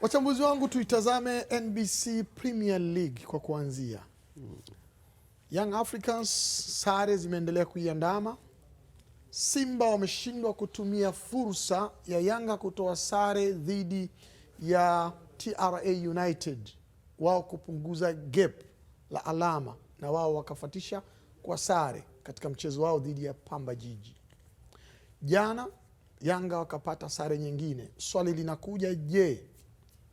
Wachambuzi wangu, tuitazame NBC Premier League kwa kuanzia. Young Africans sare zimeendelea kuiandama. Simba wameshindwa kutumia fursa ya Yanga kutoa sare dhidi ya TRA United, wao kupunguza gap la alama na wao wakafatisha kwa sare katika mchezo wao dhidi ya Pamba Jiji. Jana Yanga wakapata sare nyingine. Swali linakuja, je,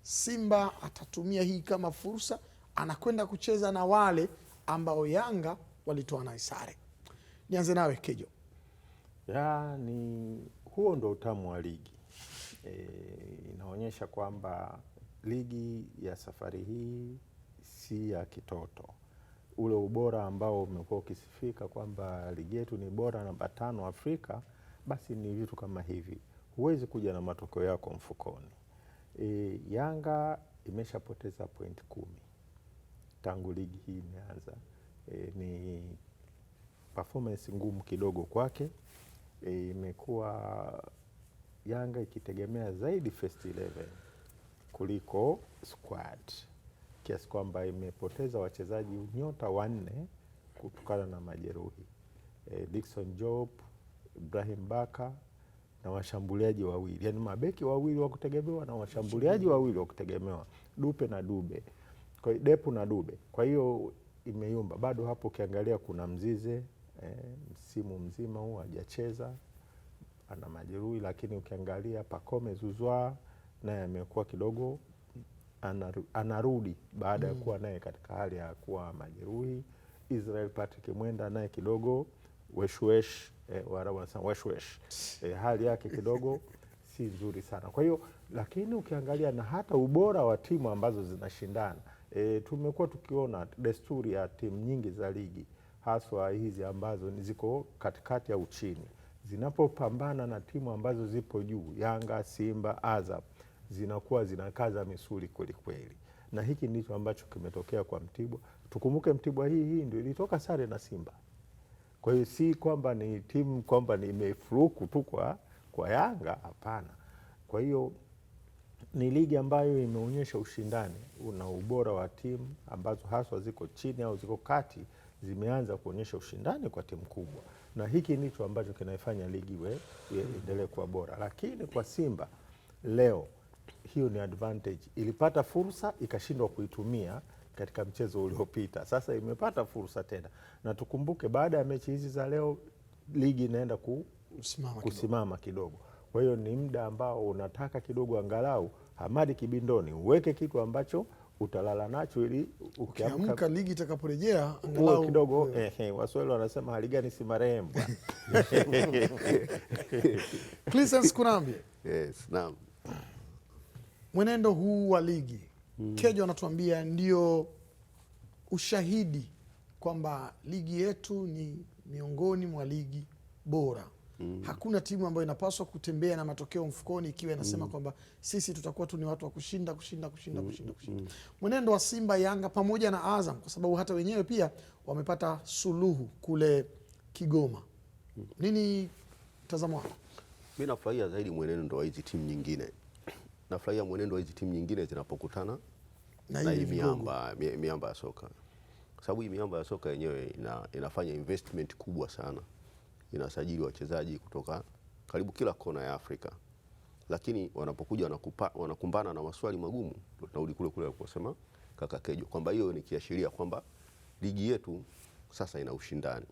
Simba atatumia hii kama fursa? Anakwenda kucheza na wale ambao Yanga walitoa naye sare. Nianze nawe Kejo. Huo ndo utamu wa ligi. Inaonyesha kwamba ligi ya safari hii si ya kitoto. Ule ubora ambao umekuwa ukisifika kwamba ligi yetu ni bora namba 5 Afrika, basi ni vitu kama hivi. Huwezi kuja na matokeo yako mfukoni. Yanga imeshapoteza point 10 tangu ligi hii imeanza. Ni performance ngumu kidogo kwake. Imekuwa Yanga ikitegemea zaidi first 11 kuliko squad, kiasi kwamba imepoteza wachezaji nyota 4 kutokana na majeruhi. Dickson Job, Ibrahim Baka na washambuliaji wawili, yani mabeki wawili wa kutegemewa na washambuliaji wawili wa kutegemewa, Dupe na Dube. Kwa hiyo Depu na Dube. Kwa hiyo imeyumba. Bado hapo ukiangalia kuna Mzize, msimu mzima huu hajacheza, ana majeruhi, lakini ukiangalia Pacome Zouzoua naye amekuwa kidogo anarudi baada ya kuwa naye katika hali ya kuwa majeruhi. Israel Patrick Mwenda naye kidogo weshwesh, wanasema weshwesh, hali yake kidogo si nzuri sana. Kwa hiyo lakini ukiangalia na hata ubora wa timu ambazo zinashindana, tumekuwa tukiona desturi ya timu nyingi za ligi, haswa hizi ambazo ziko katikati au chini, zinapopambana na timu ambazo zipo juu, Yanga, Simba, Azam, zinakuwa zinakaza misuli kweli kweli. Na hiki ndicho ambacho kimetokea kwa Mtibwa. Tukumbuke Mtibwa hii ndio ilitoka sare na Simba. Kwa hiyo si kwamba ni timu kwamba ni imefuruku tu kwa Yanga, hapana. Kwa hiyo ni ligi ambayo imeonyesha ushindani, una ubora wa timu ambazo haswa ziko chini au ziko kati, zimeanza kuonyesha ushindani kwa timu kubwa. Na hiki ndicho ambacho kinaifanya ligi iendelee kuwa bora. Lakini kwa Simba leo, hiyo ni advantage. Ilipata fursa ikashindwa kuitumia katika mchezo uliopita. Sasa imepata fursa tena. Na tukumbuke baada ya mechi hizi za leo ligi inaenda kusimama kidogo. Kwa hiyo ni muda ambao unataka kidogo angalau Hamadi Kibindoni uweke kitu ambacho utalala nacho ili ukiamka ligi itakaporejea angalau kidogo. Waswahili wanasema hali gani si marehemu. Cleasence Kunambi. Yes, naam. Mwenendo huu wa ligi, Kejo anatuambia ndio ushahidi kwamba ligi yetu ni miongoni mwa ligi bora. Hakuna timu ambayo inapaswa kutembea na matokeo mfukoni ikiwa inasema kwamba sisi tutakuwa tu ni watu wa kushinda. Mwenendo wa Simba, Yanga pamoja na Azam, kwa sababu hata wenyewe pia wamepata suluhu kule Kigoma. Nini mtazamo wako? Mimi nafurahia zaidi mwenendo wa hizi timu nyingine. Nafurahia mwenendo wa hizi timu nyingine zinapokutana na hii miamba ya soka. Kwa sababu hii miamba ya soka yenyewe inafanya investment kubwa sana. Inasajili wachezaji kutoka karibu kila kona ya Afrika. Lakini wanapokuja wanakumbana na maswali magumu, tunarudi kule aliposema kaka Kejo kwamba hiyo ni kiashiria kwamba ligi yetu sasa ina ushindani.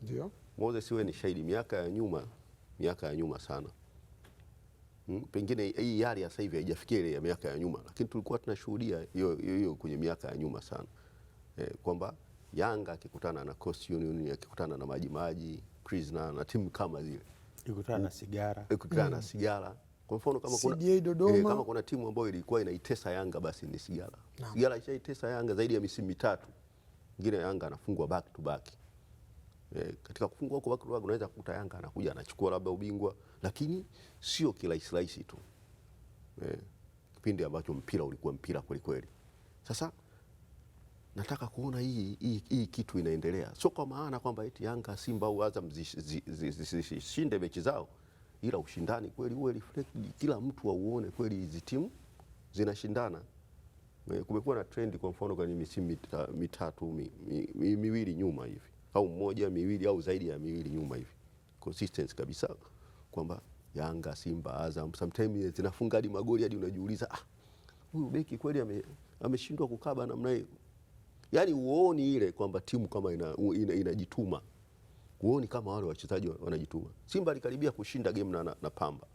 Ndio. Moses, wewe ni shahidi miaka ya nyuma sana. Pengine hii hali ya sasa hivi haijafikia ile ya miaka ya nyuma, lakini tulikuwa tunashuhudia hiyo kwenye miaka ya nyuma sana. Kwamba Yanga akikutana na Coast Union, akikutana na Maji Prisoner na timu kama zile, ikikutana na Sigara. Kwa mfano kama kuna timu ambayo ilikuwa inaitesa Yanga, basi ni Sigara. Sigara ishaitesa Yanga zaidi ya misimu 3. Ngine Yanga anafungwa back to back. Katika kufungwa huko back to back unaweza kukuta Yanga anakuja anachukua labda ubingwa, lakini sio kirahisi tu. Kipindi ambacho mpira ulikuwa mpira kweli kweli. Sasa nataka kuona hii kitu inaendelea. Sio kwa maana kwamba eti Yanga, Simba au Azam zishinde mechi zao, ila ushindani kweli uwe reflect, kila mtu auone kweli hizi timu zinashindana. Kumekuwa na trend kwa mfano kwenye misimu mitatu miwili nyuma hivi, au mmoja, miwili au zaidi ya miwili nyuma hivi, consistency kabisa kwamba Yanga, Simba, Azam sometimes zinafunga hadi magoli hadi unajiuliza huyu beki kweli ameshindwa kukaba namna hiyo. Yaani uone ile kwamba timu kama inajituma. Uone kama wale wachezaji wanajituma. Simba alikaribia kushinda game na Pamba.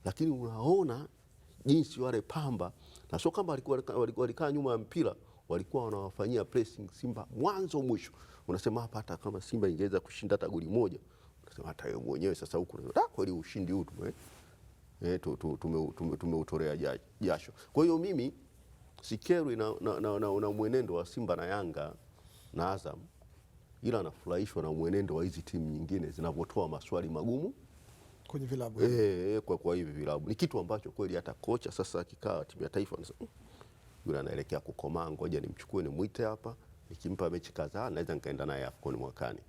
Lakini unaona jinsi wale Pamba, na sio kama walikaa nyuma ya mpira, walikuwa wanawafanyia pressing Simba mwanzo mwisho. Unasema hata kama Simba ingeweza kushinda hata goli moja, unasema hata yeye mwenyewe sasa huko kweli ushindi huu tumeutorea jasho. Kwa hiyo mimi sikerwi na mwenendo wa Simba na Yanga na Azam, ila nafurahishwa na mwenendo wa hizi timu nyingine zinavyotoa maswali magumu kwenye vilabu. Kwa hivi vilabu ni kitu ambacho kweli hata kocha sasa akikaa timu ya taifa anasema yule anaelekea kukomaa, ngoja nimchukue nimuite hapa, nikimpa mechi kadhaa naweza nikaenda naye AFCON mwakani.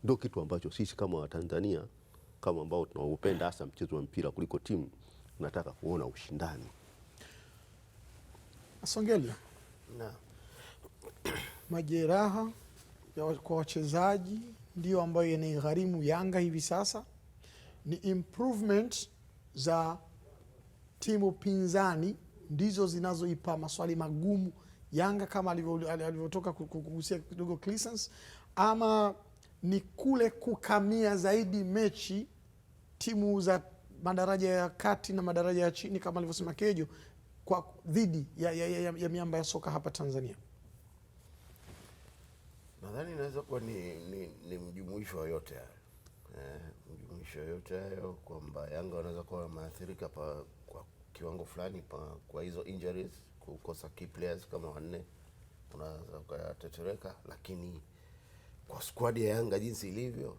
Ndio kitu ambacho sisi kama Watanzania, kama ambao tunaupenda hasa mchezo wa mpira kuliko timu, nataka kuona ushindani. Asongelia. Na majeraha kwa wachezaji ndio ambayo inaigharimu Yanga hivi sasa. Ni improvement za timu pinzani ndizo zinazoipa maswali magumu Yanga, kama alivyotoka kugusia kidogo Cleasons, ama ni kule kukamia zaidi mechi timu za madaraja ya kati na madaraja ya chini kama alivyosema Kejo kwa dhidi ya miamba ya soka hapa Tanzania? nadhani inaweza kuwa ni mjumuisho wa yote hayo. Mjumuisho yote hayo kwamba Yanga wanaweza kuwa wameathirika kwa kiwango fulani kwa hizo injuries, kukosa key players kama wanne unaweza kutetereka, lakini kwa squad ya Yanga jinsi ilivyo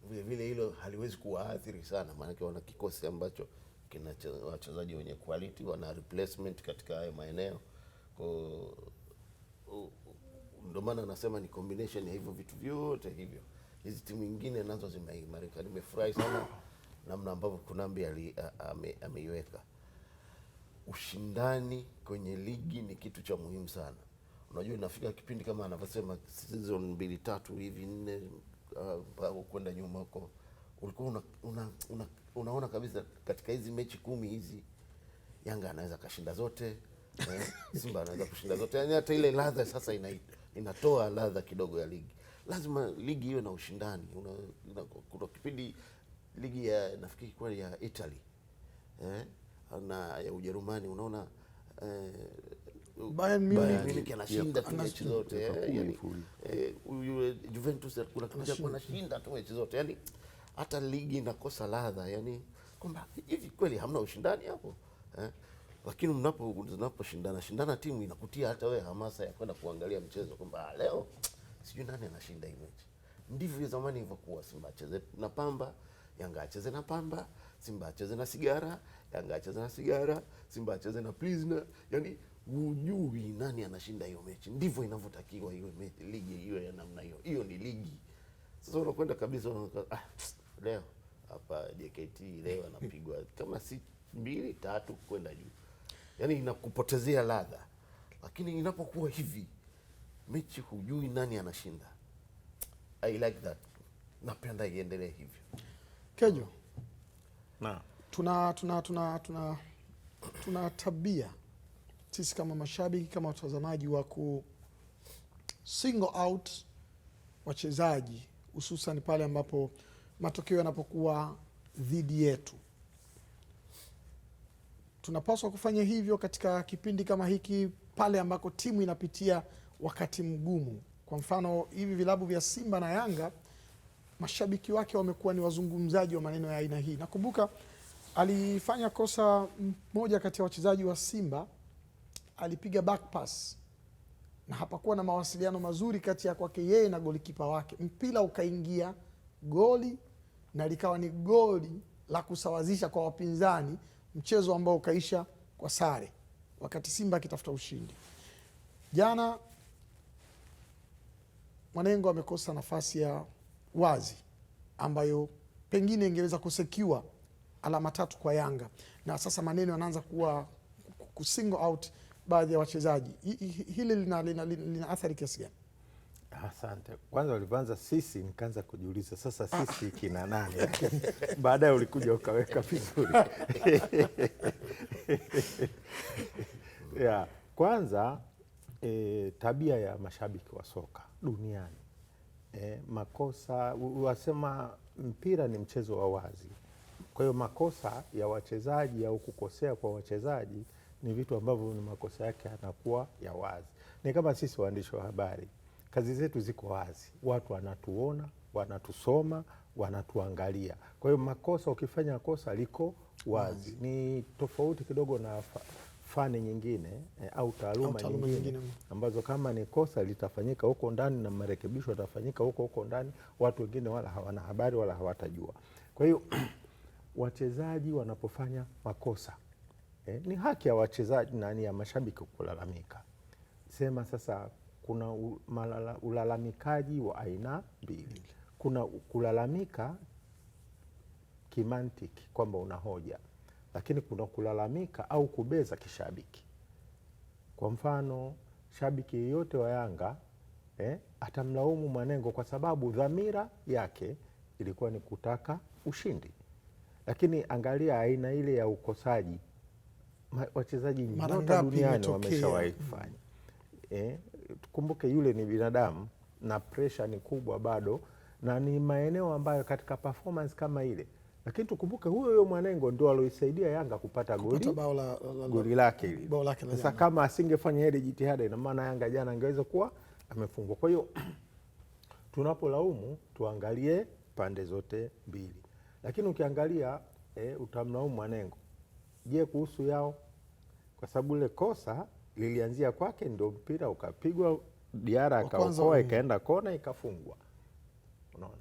vile vile hilo haliwezi kuwaathiri sana, maana wana kikosi ambacho kina wachezaji wenye quality, wana replacement katika hayo maeneo. Ndio maana nasema ni combination ya hivyo vitu vyote hivyo. Hizi timu nyingine nazo zimeimarika. Nimefurahi sana namna ambavyo Kunambi ameiweka. Ushindani kwenye ligi ni kitu cha muhimu sana. Unajua inafika kipindi kama anavyosema season 2 3 hivi 4 kwenda nyuma huko, ulikuwa unaona kabisa katika hizi mechi 10 hizi Yanga anaweza kashinda zote, Simba anaweza kushinda zote. Yaani hata ile ladha sasa inatoa ladha kidogo ya ligi. Lazima ligi iwe na ushindani. Kuna kipindi ligi ya nafikiri kwa ya Italy na ya Ujerumani, unaona Bayern Munich anashinda tu mechi zote, yani Juventus anashinda tu mechi zote. Yani hata ligi inakosa ladha, yani kwamba hivi kweli hamna ushindani hapo, lakini mnaposhindana timu inakutia hata wewe hamasa ya kwenda kuangalia mchezo kwamba leo sijui nani anashinda hii mechi. Ndivyo zamani ilivyokuwa. Simba acheze na Pamba, Yanga acheze na Pamba, Simba acheze na Sigara, Yanga acheze na Sigara, Simba acheze na Prisoner. Yani hujui nani anashinda hiyo mechi. Ndivyo inavyotakiwa hiyo mechi, ligi hiyo ya namna hiyo. Hiyo ni ligi. Sasa unakwenda kabisa leo hapa JKT leo anapigwa kama si 2 3 kwenda juu. Yani inakupotezea ladha. Lakini inapokuwa hivi mechi hujui nani anashinda. I like that. Napenda iendelee hivyo. Kejo, na tuna tabia sisi kama mashabiki, kama watazamaji, wa ku single out wachezaji, hususan pale ambapo matokeo yanapokuwa dhidi yetu. Tunapaswa kufanya hivyo katika kipindi kama hiki, pale ambako timu inapitia wakati mgumu. Kwa mfano hivi vilabu vya Simba na Yanga, mashabiki wake wamekuwa ni wazungumzaji wa maneno ya aina hii. Nakumbuka alifanya kosa moja kati ya wachezaji wa Simba, alipiga back pass na hapakuwa na mawasiliano mazuri kati ya kwake yeye na golikipa wake. Mpira ukaingia goli na likawa ni goli la kusawazisha kwa wapinzani, mchezo ambao ukaisha kwa sare wakati Simba akitafuta ushindi. Jana Mwanengo amekosa nafasi ya wazi ambayo pengine ingeweza kusekiwa alama 3 kwa Yanga, na sasa maneno yanaanza kuwa kusingle out baadhi ya wachezaji. Hili lina athari kiasi gani? Asante. Kwanza ulipoanza sisi nikaanza kujiuliza sasa sisi kina nani? Baadaye ulikuja ukaweka vizuri. Yeah. Kwanza tabia ya mashabiki wa soka duniani, makosa, wasema mpira ni mchezo wa wazi. Kwa hiyo makosa ya wachezaji au kukosea kwa wachezaji ni vitu ambavyo ni makosa yake yanakuwa ya wazi. Ni kama sisi waandishi wa habari, kazi zetu ziko wazi, watu wanatuona, wanatusoma, wanatuangalia. Kwa hiyo makosa, ukifanya kosa liko wazi. Ni tofauti kidogo na fani nyingine au taaluma nyingine ambazo kama ni kosa litafanyika huko ndani na marekebisho yatafanyika huko ndani, watu wengine wala hawana habari wala hawatajua. Kwa hiyo wachezaji wanapofanya makosa, ni haki ya wachezaji na ya mashabiki kulalamika. Sema sasa kuna ulalamikaji wa aina mbili. Kuna kulalamika kimantiki kwamba una hoja, lakini kuna kulalamika au kubeza kishabiki. Kwa mfano, shabiki yeyote wa Yanga atamlaumu Mwanengo kwa sababu dhamira yake ilikuwa ni kutaka ushindi. Lakini angalia aina ile ya ukosaji wachezaji nyota duniani wameshawahi kufanya. Tukumbuke yule ni binadamu na pressure ni kubwa bado, na ni maeneo ambayo katika performance kama ile. Lakini tukumbuke huyo Mwanengo ndio aloisaidia Yanga kupata goli lake ile. Sasa kama asingefanya ile jitihada, ina maana Yanga jana angeweza kuwa amefungwa. Kwa hiyo tunapolaumu tuangalie pande zote mbili. Lakini ukiangalia utamlaumu Mwanengo, je, kuhusu yao? Kwa sababu ile kosa lilianzia kwake, ndio mpira ukapigwa, Diara akaokoa, ikaenda kona, ikafungwa. Unaona?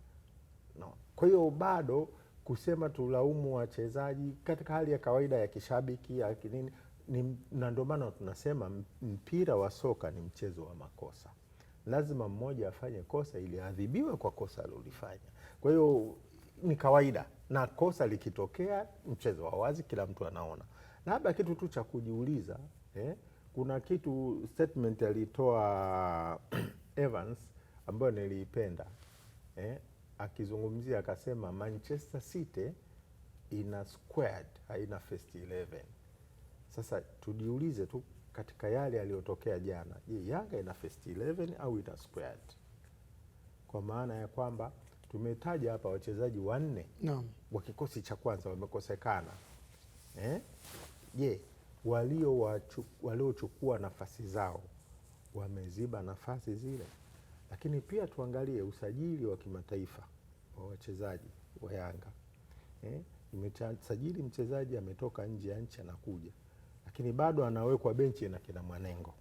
No. Kwa hiyo bado kusema tulaumu wachezaji katika hali ya kawaida ya kishabiki ya kinini, na ndio maana tunasema mpira wa soka ni mchezo wa makosa. Lazima mmoja afanye kosa ili adhibiwe kwa kosa alilofanya. Kwa hiyo ni kawaida, na kosa likitokea mchezo wa wazi, kila mtu anaona. Labda kitu tu cha kujiuliza, kuna kitu statement alitoa Evans ambayo niliipenda, akizungumzia akasema Manchester City ina squad, haina first 11. Sasa tujiulize tu katika yale yaliyotokea jana, je, Yanga ina first 11 au ina squad? Kwa maana ya kwamba tumetaja hapa wachezaji 4 wa kikosi cha kwanza wamekosekana. Je, waliochukua nafasi zao wameziba nafasi zile? Lakini pia tuangalie usajili wa kimataifa wa wachezaji wa Yanga. Imesajili mchezaji ametoka nje ya nchi anakuja, lakini bado anawekwa benchi na kina Mwanengo.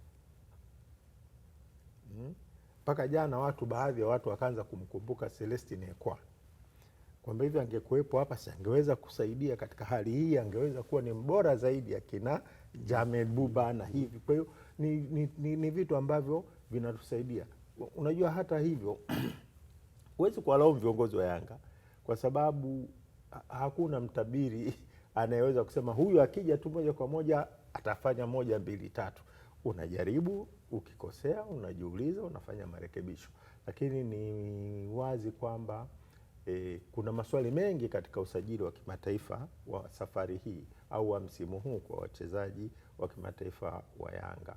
Mpaka jana baadhi ya watu wakaanza kumkumbuka Celestine Ekwa, kwamba hivi angekuwepo hapa si angeweza kusaidia katika hali hii, angeweza kuwa ni mbora zaidi ya kina Jamed Buba na hivi. Kwa hiyo ni vitu ambavyo vinatusaidia. Unajua, hata hivyo huwezi kuwalaumu viongozi wa Yanga kwa sababu hakuna mtabiri anayeweza kusema huyu akija tu moja kwa moja atafanya 1, 2, 3. Unajaribu, ukikosea unajiuliza, unafanya marekebisho. Lakini ni wazi kwamba kuna maswali mengi katika usajili wa kimataifa wa safari hii au wa msimu huu kwa wachezaji wa kimataifa wa Yanga.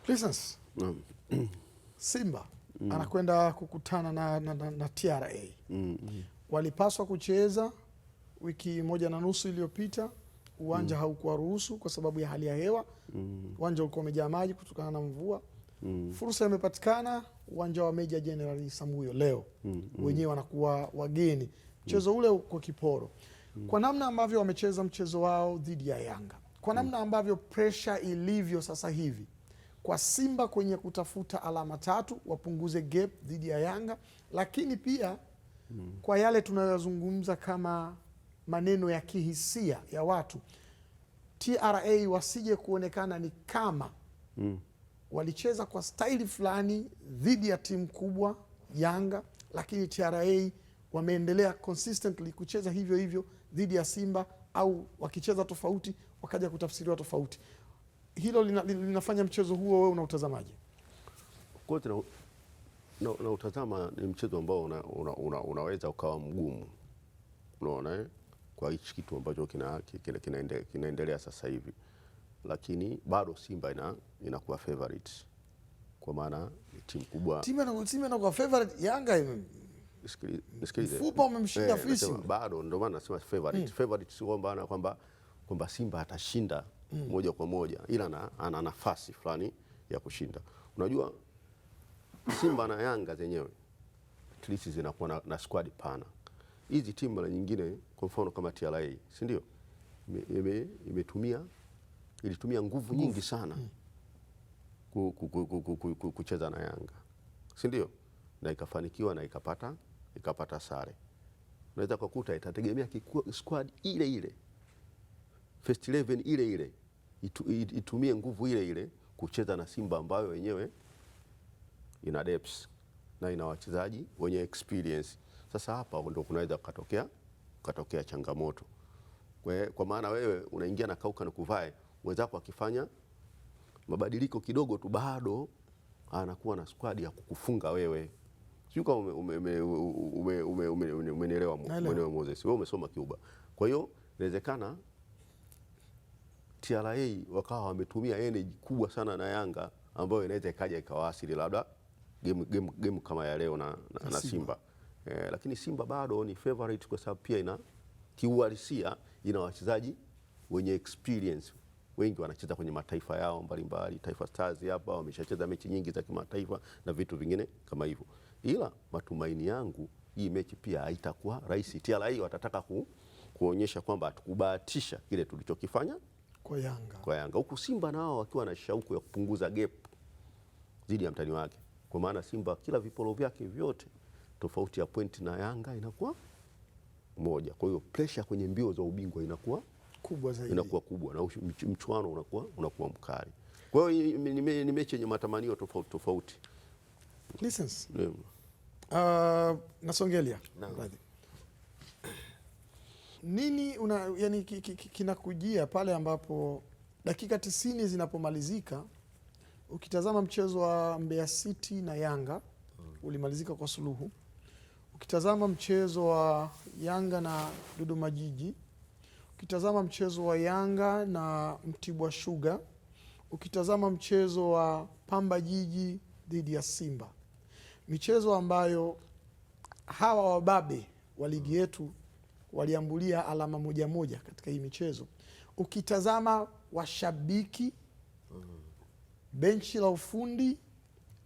Prisons. Simba anakwenda kukutana na TRA. Walipaswa kucheza wiki 1.5 iliyopita. Uwanja haukuwa ruhusu kwa sababu ya hali ya hewa. Uwanja ulikuwa umejaa maji kutokana na mvua. Fursa imepatikana, uwanja wa Meja Jenerali Samuyo leo. Wenyewe wanakuwa wageni. Mchezo ule uko Kiporo. Kwa namna ambavyo wamecheza mchezo wao dhidi ya Yanga, kwa namna ambavyo pressure ilivyo sasa hivi kwa Simba kwenye kutafuta alama 3 wapunguze gap dhidi ya Yanga, lakini pia kwa yale tunayozungumza kama maneno ya kihisia ya watu, TRA wasije kuonekana ni kama walicheza kwa staili fulani dhidi ya timu kubwa Yanga, lakini TRA wameendelea consistently kucheza hivyo hivyo dhidi ya Simba au wakicheza tofauti wakaja kutafsiriwa tofauti. Hilo linafanya mchezo huo wewe unautazamaje? Kwa na utazama ni mchezo ambao unaweza ukawa mgumu, unaona kwa hichi kitu ambacho kinaendelea sasa hivi, lakini bado Simba inakuwa favorite kwa maana ni timu kubwa. Timu inakuwa favorite. Yanga nisikilize, Fupa umemshinda Fisi, bado ndio maana nasema favorite. Favorite sio kwamba Simba atashinda moja kwa moja, ila ana nafasi fulani ya kushinda. Unajua Simba na Yanga zenyewe at least zinakuwa na squad pana. Hizi timu mara nyingine, kwa mfano kama TRA, si ndio, ilitumia nguvu nyingi sana kucheza na Yanga, si ndio, na ikafanikiwa na ikapata sare. Unaweza kukuta itategemea squad ile ile, first 11 ile ile, itumie nguvu ile ile kucheza na Simba ambayo wenyewe ina depth na ina wachezaji wenye experience. Sasa hapa ndio kunaweza kutokea changamoto, kwa maana wewe unaingia na kauka na kuvae, mwenzako akifanya mabadiliko kidogo tu bado anakuwa na squad ya kukufunga wewe. Sio kama umenielewa Moses, wewe umesoma Cuba. Kwa hiyo inawezekana TRA wakawa wametumia energy kubwa sana na Yanga ambayo inaweza ikaja ikawasili labda game kama ya leo na Simba. Lakini Simba bado ni favorite kwa sababu pia ina kiuhalisia, ina wachezaji wenye experience. Wengi wanacheza kwenye mataifa yao mbalimbali. Taifa Stars hapa wameshacheza mechi nyingi za kimataifa na vitu vingine kama hivyo. Ila matumaini yangu hii mechi pia haitakuwa rahisi. TRA watataka kuonyesha kwamba hatukubahatisha kile tulichokifanya kwa Yanga. Huku Simba nao wakiwa na shauku ya kupunguza gap dhidi ya mtani wake. Kwa maana Simba kila vipolo vyake vyote tofauti ya pointi na Yanga inakuwa moja. Kwa hiyo pressure kwenye mbio za ubingwa inakuwa kubwa zaidi, na mchuano unakuwa mkali. Kwa hiyo ni mechi yenye matamanio tofauti. Listens. Nasongelea. Nini yani kinakujia pale ambapo dakika 90 zinapomalizika? Ukitazama mchezo wa Mbeya City na Yanga ulimalizika kwa suluhu. Ukitazama mchezo wa Yanga na Dodoma Jiji, ukitazama mchezo wa Yanga na Mtibwa Sugar, ukitazama mchezo wa Pamba Jiji dhidi ya Simba, michezo ambayo hawa wababe wa ligi yetu waliambulia alama 1-1 katika hii michezo. Ukitazama washabiki, benchi la ufundi,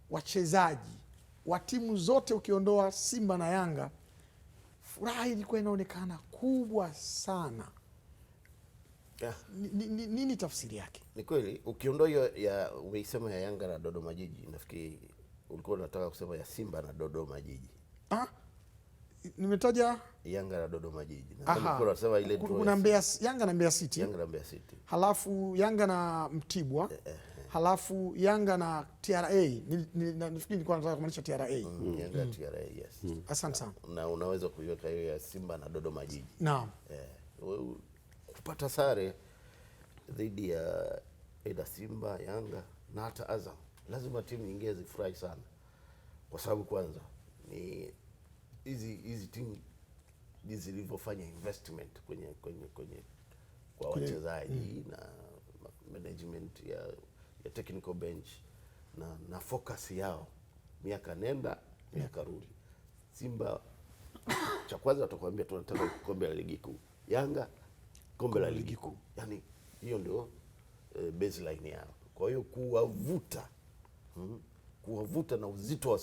wachezaji wa timu zote ukiondoa Simba na Yanga, furaha ilikuwa inaonekana kubwa sana. Nini tafsiri yake? Ni kweli ukiondoa hiyo ya umeisema ya Yanga na Dodoma Jiji, nafikiri ulikuwa unataka kusema ya Simba na Dodoma Jiji. Nimetaja Yanga na Dodoma Jiji. Unasema ile kuna Yanga na Mbeya City. Halafu Yanga na Mtibwa. Halafu Yanga na TRA. Nafikiri nilikuwa nataka kumaanisha TRA. Yanga na TRA, yes. Asante sana. Na unaweza kuiweka hiyo ya Simba na Dodoma Jiji. Naam. Kupata sare dhidi ya Simba, Yanga na hata Azam, lazima timu nyingine zifurahi sana, kwa sababu kwanza ni hizi timu zilivyofanya investment kwenye kwa wachezaji na management ya technical bench na focus yao, miaka nenda miaka rudi. Simba cha kwanza watakwambia tunataka kombe la ligi kuu, Yanga kombe la ligi kuu. Yani hiyo ndio baseline yao. Kwa hiyo kuwavuta na uzito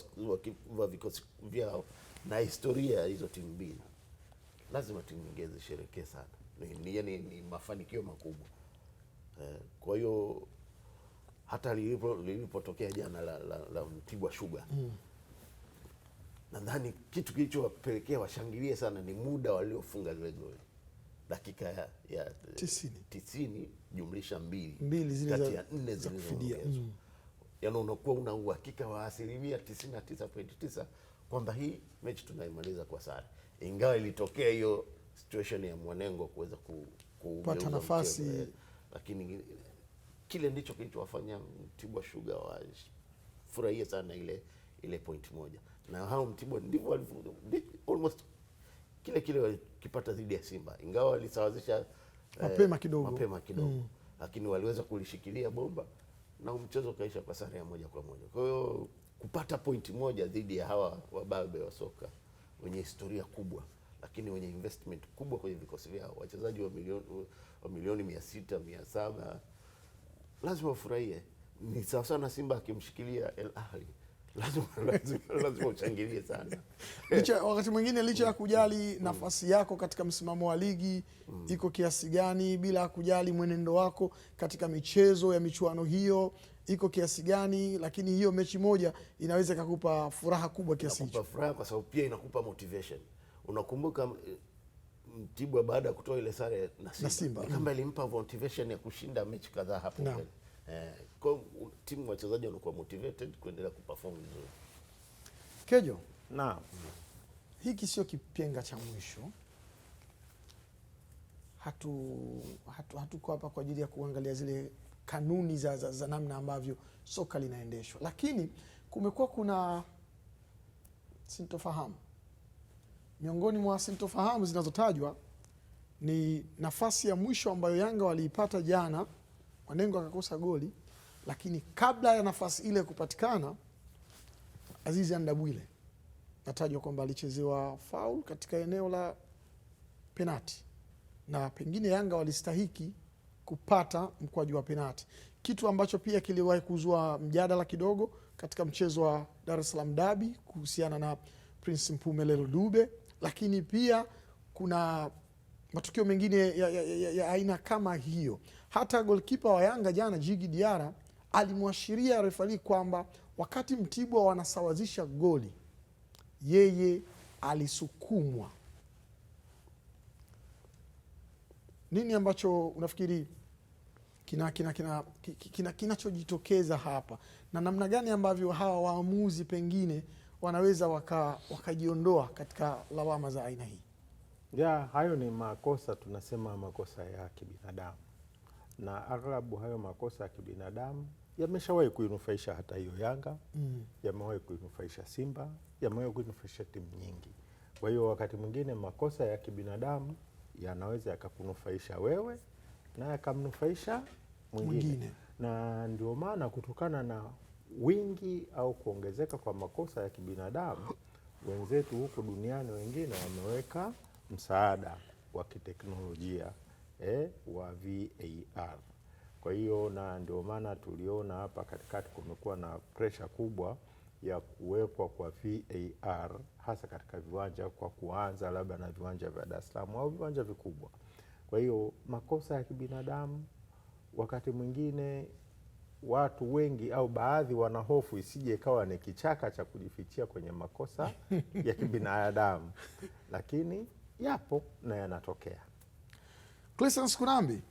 wa vikosi vyao na historia ya hizo timu mbili, lazima timu nyingine zisherekee sana. Ni mafanikio makubwa. Kwa hiyo hata lilipotokea jana la Mtibwa Sugar, nadhani kitu kilichowapelekea washangilie sana ni muda waliofunga zile goli, dakika ya 90 jumlisha 2 kati ya 4 zilizoongezwa. Yaani unakuwa una uhakika wa 99.9 kwamba hii mechi tunaimaliza kwa sare, ingawa ilitokea hiyo situation ya Mwanengo kuweza pata nafasi, lakini kile ndicho kilichowafanya Mtibwa Sugar wafurahie sana ile point moja, na hao Mtibwa ndivyo almost kile walikipata dhidi ya Simba, ingawa walisawazisha mapema kidogo lakini waliweza kulishikilia bomba na mchezo kaisha kwa sare ya 1-1. Kwa hiyo kupata pointi moja dhidi ya hawa wababe wa soka wenye historia kubwa lakini wenye investment kubwa kwenye vikosi vyao, wachezaji wa milioni 600 700, lazima ufurahie. Ni sawa sana Simba akimshikilia El Ahly, lazima uchangilie sana. Wakati mwingine licha ya kujali nafasi yako katika msimamo wa ligi iko kiasi gani, bila kujali mwenendo wako katika michezo ya michuano hiyo iko kiasi gani, lakini hiyo mechi moja inaweza kukupa furaha kubwa kiasi hicho. Inakupa furaha kwa sababu pia inakupa motivation. Unakumbuka Mtibwa baada ya kutoa ile sare na Simba kama ilimpa motivation ya kushinda mechi kadhaa hapo mbele. Kwa timu wachezaji wanakuwa motivated kuendelea kuperform vizuri. Kejo, naam, hiki sio kipenga cha mwisho. Hatuko hapa kwa ajili ya kuangalia zile kanuni za namna ambavyo soka linaendeshwa, lakini kumekuwa kuna sintofahamu. Miongoni mwa sintofahamu zinazotajwa ni nafasi ya mwisho ambayo Yanga waliipata jana, Wanengo akakosa goli, lakini kabla ya nafasi ile kupatikana, Azizi Andabwile natajwa kwamba alichezewa foul katika eneo la penati, na pengine Yanga walistahiki kupata mkwaju wa penati, kitu ambacho pia kiliwahi kuzua mjadala kidogo katika mchezo wa Dar es Salaam Derby kuhusiana na Prince Mpumelelo Dube. Lakini pia kuna matukio mengine ya aina kama hiyo. Hata goalkeeper wa Yanga jana Jigi Diara alimwashiria refari kwamba wakati Mtibwa wanasawazisha goli, yeye alisukumwa. Nini ambacho unafikiri kinachojitokeza hapa, na namna gani ambavyo hawa waamuzi pengine wanaweza wakajiondoa katika lawama za aina hii? Hayo ni makosa, tunasema makosa ya kibinadamu, na aghlabu hayo makosa ya kibinadamu yameshawahi kuinufaisha hata hiyo Yanga, yamewahi kuinufaisha Simba, yamewahi kuinufaisha timu nyingi. Kwa hiyo wakati mwingine makosa ya kibinadamu yanaweza yakakunufaisha wewe na yakamnufaisha mwingine. Na ndio maana kutokana na wingi au kuongezeka kwa makosa ya kibinadamu, wenzetu huku duniani wengine wameweka msaada wa kiteknolojia wa VAR. Kwa hiyo na ndio maana tuliona hapa katikati kumekuwa na pressure kubwa ya kuwekwa kwa VAR hasa katika viwanja, kwa kuanza labda na viwanja vya Dar es Salaam au viwanja vikubwa. Kwa hiyo makosa ya kibinadamu wakati mwingine watu wengi au baadhi wanahofu isije ikawa ni kichaka cha kujifichia kwenye makosa ya kibinadamu, lakini yapo na yanatokea. Cleasons Kunambi,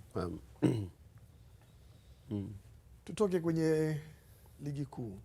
tutoke kwenye ligi kuu.